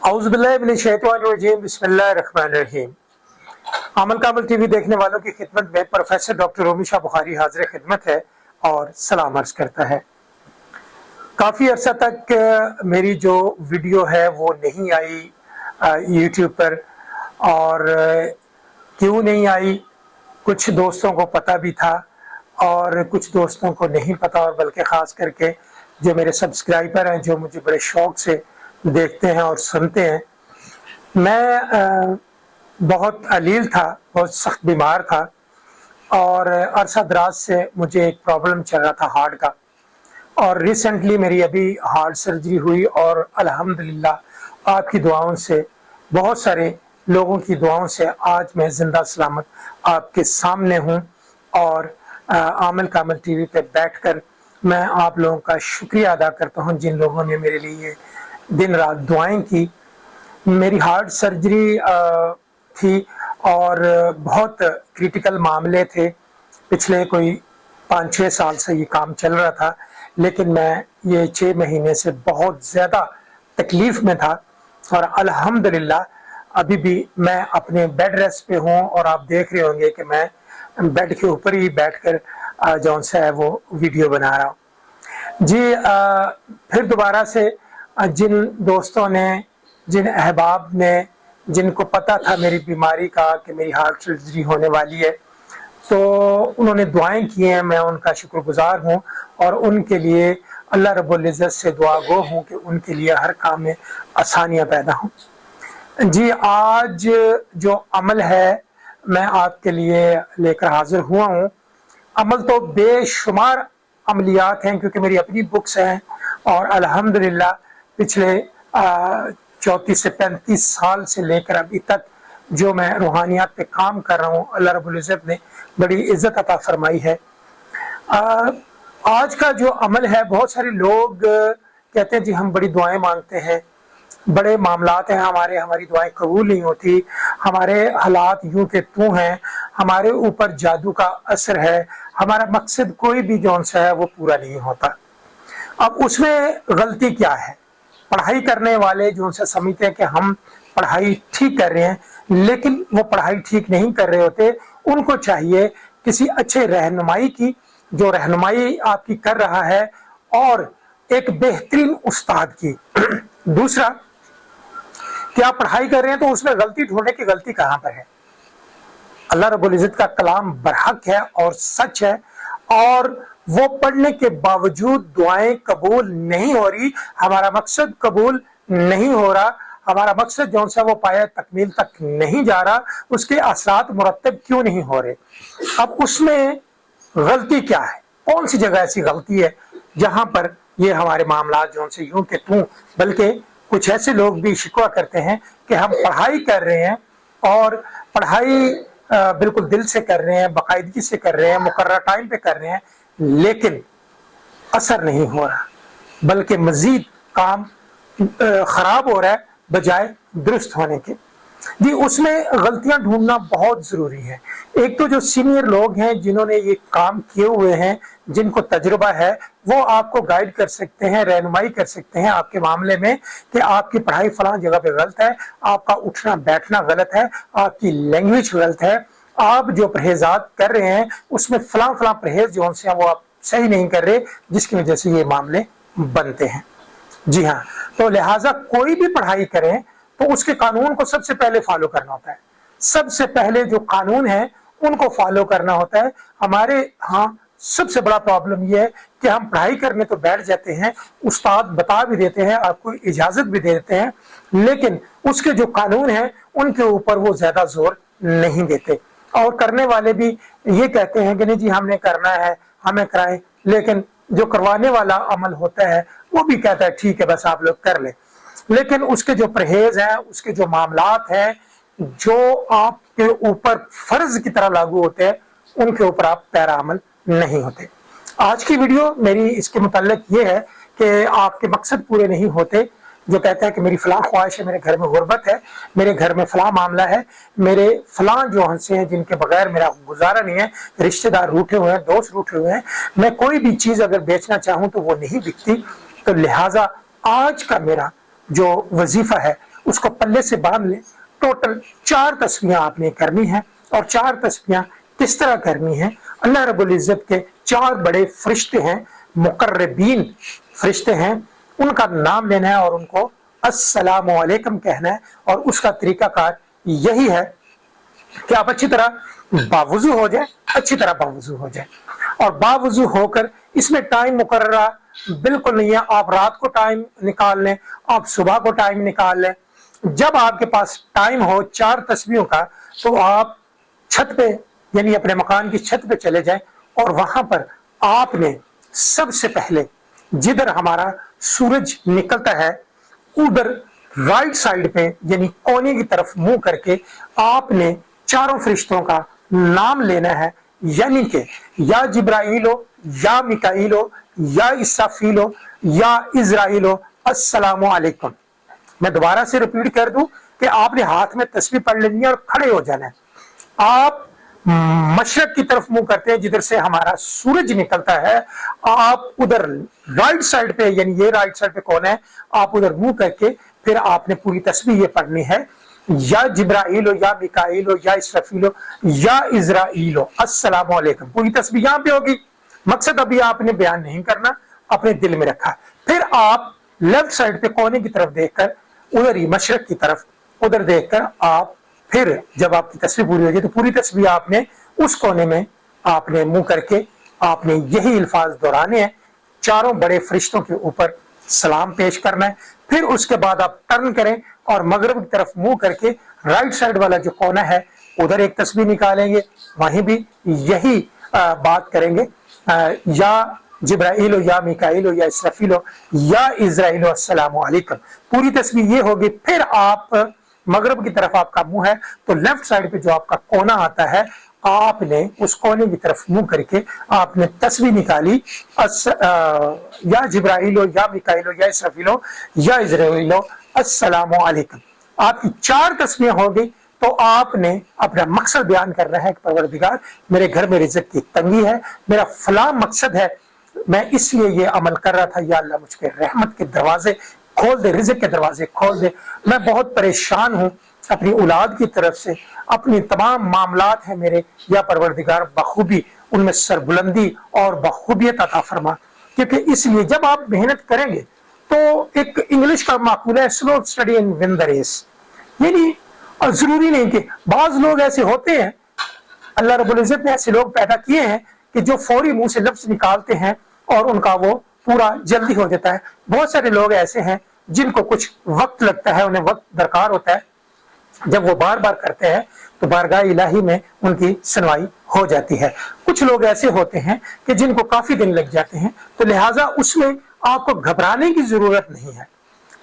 औज़ुबिल्लाहिमिनश्शैतानिर्रजीम बिस्मिल्लाहिर्रहमानिर्रहीम। अमल कामल टीवी देखने वालों की खिदमत में प्रोफेसर डॉक्टर रोमी शाह बुखारी हाजिर खिदमत है और सलाम अर्ज करता है। काफ़ी अर्सा तक मेरी जो वीडियो है वो नहीं आई यूट्यूब पर, और क्यों नहीं आई कुछ दोस्तों को पता भी था और कुछ दोस्तों को नहीं पता, और बल्कि ख़ास करके जो मेरे सब्सक्राइबर हैं, जो मुझे बड़े शौक़ से देखते हैं और सुनते हैं। मैं बहुत अलील था, बहुत सख्त बीमार था और अरसा दराज से मुझे एक प्रॉब्लम चल रहा था हार्ट का, और रिसेंटली मेरी अभी हार्ट सर्जरी हुई और अल्हम्दुलिल्लाह आपकी दुआओं से, बहुत सारे लोगों की दुआओं से आज मैं ज़िंदा सलामत आपके सामने हूँ। और आमल कामल टीवी पे बैठकर मैं आप लोगों का शुक्रिया अदा करता हूँ जिन लोगों ने मेरे लिए दिन रात दुआएं की। मेरी हार्ट सर्जरी थी और बहुत क्रिटिकल मामले थे, पिछले कोई 5-6 साल से ये काम चल रहा था, लेकिन मैं ये 6 महीने से बहुत ज़्यादा तकलीफ़ में था और अल्हम्दुलिल्लाह अभी भी मैं अपने बेड रेस्ट पे हूँ। और आप देख रहे होंगे कि मैं बेड के ऊपर ही बैठकर जौन सा है वो वीडियो बना रहा हूँ जी। फिर दोबारा से जिन दोस्तों ने, जिन अहबाब ने, जिनको पता था मेरी बीमारी का कि मेरी हार्ट सर्जरी होने वाली है, तो उन्होंने दुआएं की हैं, मैं उनका शुक्रगुजार हूँ और उनके लिए अल्लाह रब्बुल इज़्ज़त से दुआ गो हूँ कि उनके लिए हर काम में आसानियाँ पैदा हों जी। आज जो अमल है मैं आपके लिए लेकर हाजिर हुआ हूँ। अमल तो बेशुमार अमलियात हैं क्योंकि मेरी अपनी बुक्स हैं और अल्हम्दुलिल्लाह पिछले 34 से 35 साल से लेकर अभी तक जो मैं रूहानियात पे काम कर रहा हूँ, अल्लाह रब्बुल इज़्ज़त ने बड़ी इज़्ज़त अता फरमाई है। आज का जो अमल है, बहुत सारे लोग कहते हैं जी हम बड़ी दुआएं मांगते हैं, बड़े मामलात हैं हमारे, हमारी दुआएं कबूल नहीं होती, हमारे हालात यूं के तू हैं, हमारे ऊपर जादू का असर है, हमारा मकसद कोई भी जौन सा है वो पूरा नहीं होता। अब उसमें गलती क्या है? पढ़ाई करने वाले जो उनसे समझते हैं कि हम पढ़ाई ठीक कर रहे हैं, लेकिन वो पढ़ाई ठीक नहीं कर रहे होते। उनको चाहिए किसी अच्छे रहनुमाई की, जो रहनुमाई आपकी कर रहा है, और एक बेहतरीन उस्ताद की। दूसरा कि आप पढ़ाई कर रहे हैं तो उसमें गलती ढूंढने की, गलती कहाँ पर है? अल्लाह रब्बुल इज़्ज़त का कलाम बरहक है और सच है, और वो पढ़ने के बावजूद दुआएं कबूल नहीं हो रही, हमारा मकसद कबूल नहीं हो रहा, हमारा मकसद जौन सा वो पाया तकमील तक नहीं जा रहा, उसके असरात मुरत्तब क्यों नहीं हो रहे? अब उसमें गलती क्या है? कौन सी जगह ऐसी गलती है जहां पर ये हमारे मामलात जौन से यूं के तू, बल्कि कुछ ऐसे लोग भी शिकवा करते हैं कि हम पढ़ाई कर रहे हैं और पढ़ाई बिल्कुल दिल से कर रहे हैं, बाकायदगी से कर रहे हैं, मुकर्रर टाइम पे कर रहे हैं, लेकिन असर नहीं हो रहा, बल्कि मजीद काम खराब हो रहा है बजाय दुरुस्त होने के जी। उसमें गलतियां ढूंढना बहुत जरूरी है। एक तो जो सीनियर लोग हैं जिन्होंने ये काम किए हुए हैं, जिनको तजुर्बा है, वो आपको गाइड कर सकते हैं, रहनुमाई कर सकते हैं आपके मामले में कि आपकी पढ़ाई फलां जगह पे गलत है, आपका उठना बैठना गलत है, आपकी लैंग्वेज गलत है, आप जो परहेजात कर रहे हैं उसमें फलां फलां परहेज जो से वो आप सही नहीं कर रहे, जिसकी वजह से ये मामले बनते हैं जी हाँ। तो लिहाजा कोई भी पढ़ाई करें तो उसके कानून को सबसे पहले फॉलो करना होता है। सबसे पहले जो कानून है उनको फॉलो करना होता है। हमारे यहाँ सबसे बड़ा प्रॉब्लम यह है कि हम पढ़ाई करने तो बैठ जाते हैं, उस्ताद बता भी देते हैं, आपको इजाजत भी दे देते हैं, लेकिन उसके जो कानून हैं उनके ऊपर वो ज्यादा जोर नहीं देते, और करने वाले भी ये कहते हैं कि नहीं जी हमने करना है, हमें कराएं, लेकिन जो करवाने वाला अमल होता है वो भी कहता है ठीक है बस आप लोग कर ले, लेकिन उसके जो परहेज हैं, उसके जो मामलात हैं, जो आपके ऊपर फर्ज की तरह लागू होते हैं, उनके ऊपर आप पैरा अमल नहीं होते। आज की वीडियो मेरी इसके मुताल्लिक ये है कि आपके मकसद पूरे नहीं होते, जो कहता है कि मेरी फलां ख्वाहिश है, मेरे घर में गुर्बत है, मेरे घर में फलां मामला है, मेरे फलां जो हंसे हैं जिनके बगैर मेरा गुजारा नहीं है, रिश्तेदार रूठे हुए हैं, दोस्त रूठे हुए हैं, मैं कोई भी चीज़ अगर बेचना चाहूँ तो वो नहीं बिकती। तो लिहाजा आज का मेरा जो वजीफा है उसको पल्ले से बांध लें। टोटल 4 तस्बीहां आपने करनी है। और 4 तस्बीहां किस तरह करनी है? अल्लाह रब्बुल इज्जत के 4 बड़े फरिश्ते हैं, मुकर्रबीन फरिश्ते हैं, उनका नाम लेना है और उनको अस्सलामु अलैकुम कहना है। और उसका तरीकाकार यही है कि आप अच्छी तरह बावुजू हो जाए, अच्छी तरह बावुजू हो जाए। और बावुजू होकर इसमें टाइम मुकर्ररा बिल्कुल नहीं है। आप रात को टाइम निकाल लें, आप सुबह को टाइम निकाल लें। जब आपके पास टाइम हो 4 तस्बीहों का, तो आप छत पे यानी अपने मकान की छत पे चले जाएं और वहां पर आपने सबसे पहले जिधर हमारा सूरज निकलता है उधर राइट साइड पे यानी कोने की तरफ मुंह करके आपने 4 फरिश्तों का नाम लेना है, यानी कि या जिब्राइलो, या मिकाइलो, या इसराफीलो, या इजराइलो, अस्सलामु अलैकुम। मैं दोबारा से रिपीट कर दूं कि आपने हाथ में तस्बीह पढ़ लेनी है और खड़े हो जाना है। आप मशरक की तरफ मुंह करते हैं जिधर से हमारा सूरज निकलता है, आप उधर राइट साइड पे यानी ये राइट साइड पे कौन है, आप उधर मुंह करके फिर आपने पूरी तस्बीह ये पढ़नी है, या जिब्राइलो, या मिकाइलो, या इसराफीलो, या इजराइलो, अस्सलामु अलैकुम। पूरी तस्बीह यहां पे होगी। मकसद अभी आपने बयान नहीं करना, अपने दिल में रखा। फिर आप लेफ्ट साइड पे कोने की तरफ देखकर उधर ही मशरक की तरफ उधर देखकर आप फिर जब आपकी तस्बीह पूरी हो जाए तो पूरी तस्बीह आपने उस कोने में आपने मुंह करके आपने यही अल्फाज दोहराने हैं। 4 बड़े फरिश्तों के ऊपर सलाम पेश करना है। फिर उसके बाद आप टर्न करें और मगरिब की तरफ मुंह करके राइट साइड वाला जो कोना है उधर एक तस्बीह निकालेंगे, वहीं भी यही बात करेंगे, या जिब्राइलो, या मिकाइलो, या इसराफीलो, या इजराइलो, अस्सलामु अलैकुम। पूरी तस्बीह ये होगी। फिर आप मगरिब की तरफ आपका मुंह है तो लेफ्ट साइड पे जो आपका कोना आता है आपने उस कोने की तरफ मुंह करके आपने तस्बीह निकाली, या जिब्राइलो, या मिकाइलो, या इसराफीलो, या इजराइलो, अस्सलामु अलैकुम। आपकी 4 तस्बीह हो गई। तो आपने अपना मकसद बयान करना है कि परवरदिगार मेरे घर में रिज़्क़ की तंगी है, मेरा फलां मकसद है, मैं इसलिए ये अमल कर रहा था, या अल्लाह मुझ पे रहमत के दरवाजे खोल दे, रिज़्क़ के दरवाजे खोल दे। मैं बहुत परेशान हूँ अपनी औलाद की तरफ से, अपनी तमाम मामलात हैं मेरे, या परवरदिगार बखूबी उनमें सरबुलंदी और बखूबियत अता फरमा। क्योंकि इसलिए जब आप मेहनत करेंगे तो एक इंग्लिश का माकूल है, slow study and win the race. यानी जरूरी नहीं कि बाज लोग ऐसे होते हैं, अल्लाह रब्बुल इज्जत ने ऐसे लोग पैदा किए हैं कि जो फौरी मुंह से लफ्ज निकालते हैं और उनका वो पूरा जल्दी हो जाता है। बहुत सारे लोग ऐसे हैं जिनको कुछ वक्त लगता है, उन्हें वक्त दरकार होता है। जब वो बार बार करते हैं तो बारगाह इलाही में उनकी सुनवाई हो जाती है। कुछ लोग ऐसे होते हैं कि जिनको काफी दिन लग जाते हैं, तो लिहाजा उसमें आपको घबराने की जरूरत नहीं है।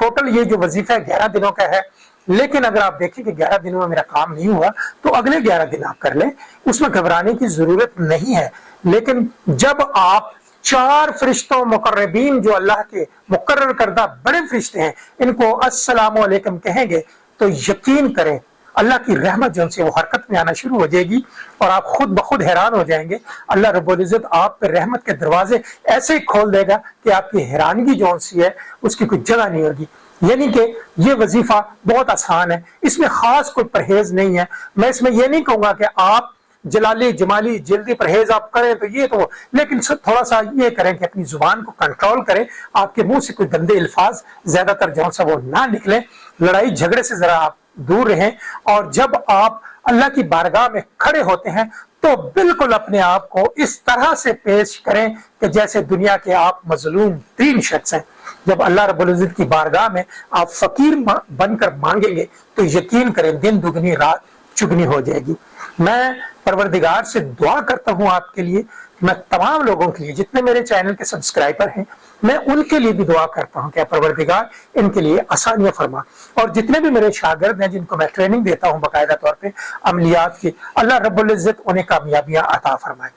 टोटल ये जो वजीफा 11 दिनों का है, लेकिन अगर आप देखें कि 11 दिनों में मेरा काम नहीं हुआ तो अगले 11 दिन आप कर लें, उसमें घबराने की जरूरत नहीं है। लेकिन जब आप 4 फरिश्तों मुकर्रबीन जो अल्लाह के मुकर्रर करदा बड़े फरिश्ते हैं, इनको अस्सलामु अलैकुम कहेंगे तो यकीन करें अल्लाह की रहमत जो से वो हरकत में आना शुरू हो जाएगी और आप खुद ब खुद हैरान हो जाएंगे। अल्लाह रब्बुल इज्जत आप पे रहमत के दरवाजे ऐसे ही खोल देगा कि आपकी हैरानगी जो सी है उसकी कोई जगह नहीं होगी। यानी कि ये वजीफा बहुत आसान है, इसमें खास कोई परहेज नहीं है। मैं इसमें ये नहीं कहूंगा कि आप जलाली जमाली जल्दी परहेज आप करें तो ये तो, लेकिन थोड़ा सा ये करें कि अपनी जुबान को कंट्रोल करें, आपके मुंह से कोई गंदे अल्फाज ज्यादातर जो सा वो ना निकले, लड़ाई झगड़े से जरा आप दूर रहें। और जब आप अल्लाह की बारगाह में खड़े होते हैं तो बिल्कुल अपने आप को इस तरह से पेश करें कि जैसे दुनिया के आप मजलूम 3 शख्स हैं। जब अल्लाह रब्बुल इज्जत की बारगाह में आप फकीर बनकर मांगेंगे तो यकीन करें दिन दुगनी रात चुगनी हो जाएगी। मैं परवरदिगार से दुआ करता हूं आपके लिए, मैं तमाम लोगों के लिए जितने मेरे चैनल के सब्सक्राइबर हैं मैं उनके लिए भी दुआ करता हूं कि परवरदिगार इनके लिए आसानियां फरमा। और जितने भी मेरे शागिर्द हैं जिनको मैं ट्रेनिंग देता हूं बाकायदा तौर पे अमलियात की, अल्लाह रब्बुल इज्जत उन्हें कामयाबियां अता फरमाए।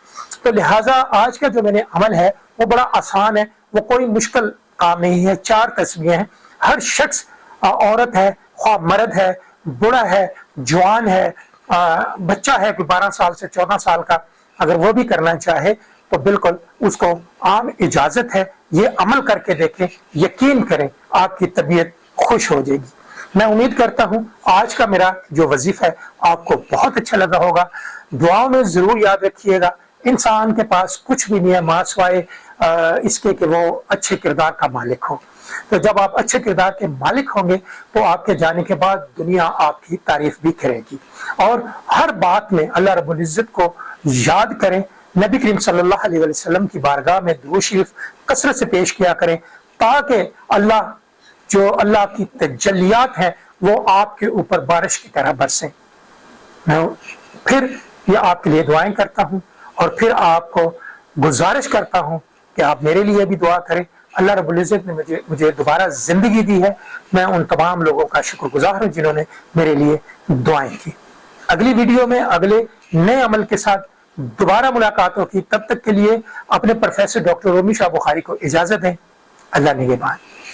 तो लिहाजा आज का जो मैंने अमल है वो बड़ा आसान है, वो कोई मुश्किल काम नहीं है। 4 तस्बीहें हैं। हर शख्स, औरत है, ख्वाह मर्द है, बूढ़ा है, जवान है, बच्चा है कोई 12 साल से 14 साल का, अगर वो भी करना चाहे तो बिल्कुल उसको आम इजाजत है। ये अमल करके देखें, यकीन करें आपकी तबीयत खुश हो जाएगी। मैं उम्मीद करता हूं आज का मेरा जो वजीफा है आपको बहुत अच्छा लगा होगा। दुआओं में जरूर याद रखिएगा, इंसान के पास कुछ भी नहीं है मां सिवाय इसके कि वो अच्छे किरदार का मालिक हो। तो जब आप अच्छे किरदार के मालिक होंगे तो आपके जाने के बाद दुनिया आपकी तारीफ भी करेगी। और हर बात में अल्लाह रब्बुल इज्जत को याद करें, नबी करीम सल्लल्लाहु अलैहि वसल्लम की बारगाह में दुरूद शरीफ कसरत से पेश किया करें, ताकि अल्लाह की तजल्लियात है वो आपके ऊपर बारिश की तरह बरसें। मैं फिर ये आपके लिए दुआएं करता हूं और फिर आपको गुजारिश करता हूं कि आप मेरे लिए भी दुआ करें। अल्लाह रब्बुल इज्जत ने मुझे दोबारा जिंदगी दी है, मैं उन तमाम लोगों का शुक्रगुजार हूं जिन्होंने मेरे लिए दुआएं की। अगली वीडियो में अगले नए अमल के साथ दोबारा मुलाकात होगी। तब तक के लिए अपने प्रोफेसर डॉक्टर रोमी शाह बुखारी को इजाजत दें। अल्लाह निगहबान।